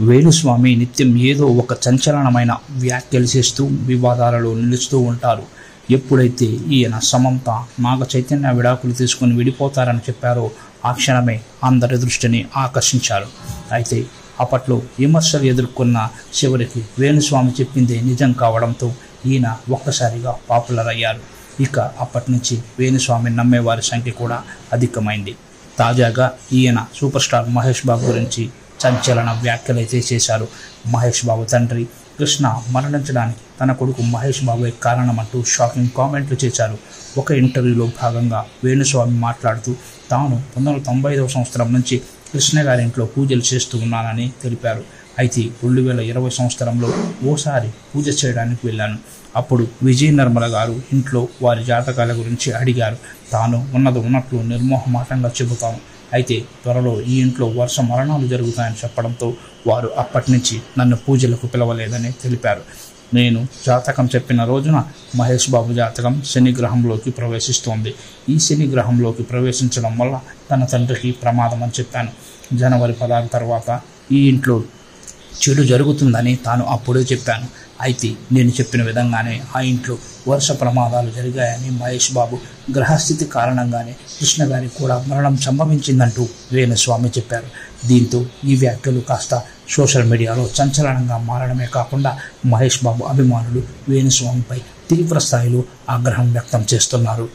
వేణుస్వామి నిత్యం ఏదో ఒక సంచలనమైన వ్యాఖ్యలు చేస్తూ వివాదాలలో నిలుస్తూ ఉంటారు. ఎప్పుడైతే ఈయన సమంత నాగ చైతన్య విడాకులు తీసుకుని విడిపోతారని చెప్పారో ఆ క్షణమే అందరి దృష్టిని ఆకర్షించారు. అయితే అప్పట్లో విమర్శలు ఎదుర్కొన్న చివరికి వేణుస్వామి చెప్పిందే నిజం కావడంతో ఈయన ఒక్కసారిగా పాపులర్ అయ్యారు. ఇక అప్పటి నుంచి వేణుస్వామి నమ్మేవారి సంఖ్య కూడా అధికమైంది. తాజాగా ఈయన సూపర్ స్టార్ మహేష్ బాబు గురించి సంచలన వ్యాఖ్యలైతే చేశారు. మహేష్ బాబు తండ్రి కృష్ణ మరణించడానికి తన కొడుకు మహేష్ బాబే కారణమంటూ షాకింగ్ కామెంట్లు చేశారు. ఒక ఇంటర్వ్యూలో భాగంగా వేణుస్వామి మాట్లాడుతూ తాను 1995 సంవత్సరం నుంచి కృష్ణ గారి ఇంట్లో పూజలు చేస్తూ ఉన్నానని తెలిపారు. అయితే 2020 సంవత్సరంలో ఓసారి పూజ చేయడానికి వెళ్ళాను. అప్పుడు విజయ నిర్మల గారు ఇంట్లో వారి జాతకాల గురించి అడిగారు. తాను ఉన్నది ఉన్నట్లు నిర్మోహమాటంగా చెబుతాను. అయితే త్వరలో ఈ ఇంట్లో వరుస మరణాలు జరుగుతాయని చెప్పడంతో వారు అప్పటి నుంచి నన్ను పూజలకు పిలవలేదని తెలిపారు. నేను జాతకం చెప్పిన రోజున మహేష్ బాబు జాతకం శని గ్రహంలోకి ప్రవేశిస్తోంది. ఈ శని గ్రహంలోకి ప్రవేశించడం వల్ల తన తండ్రికి ప్రమాదం అని చెప్పాను. జనవరి 16 తర్వాత ఈ ఇంట్లో చెడు జరుగుతుందని తాను అప్పుడే చెప్పాను. అయితే నేను చెప్పిన విధంగానే ఆ ఇంట్లో వరుస ప్రమాదాలు జరిగాయని, మహేష్ బాబు గ్రహస్థితి కారణంగానే కృష్ణ గారికి కూడా మరణం సంభవించిందంటూ వేణుస్వామి చెప్పారు. దీంతో ఈ వ్యాఖ్యలు కాస్త సోషల్ మీడియాలో సంచలనంగా మారడమే కాకుండా మహేష్ బాబు అభిమానులు వేణుస్వామిపై తీవ్ర స్థాయిలో ఆగ్రహం వ్యక్తం చేస్తున్నారు.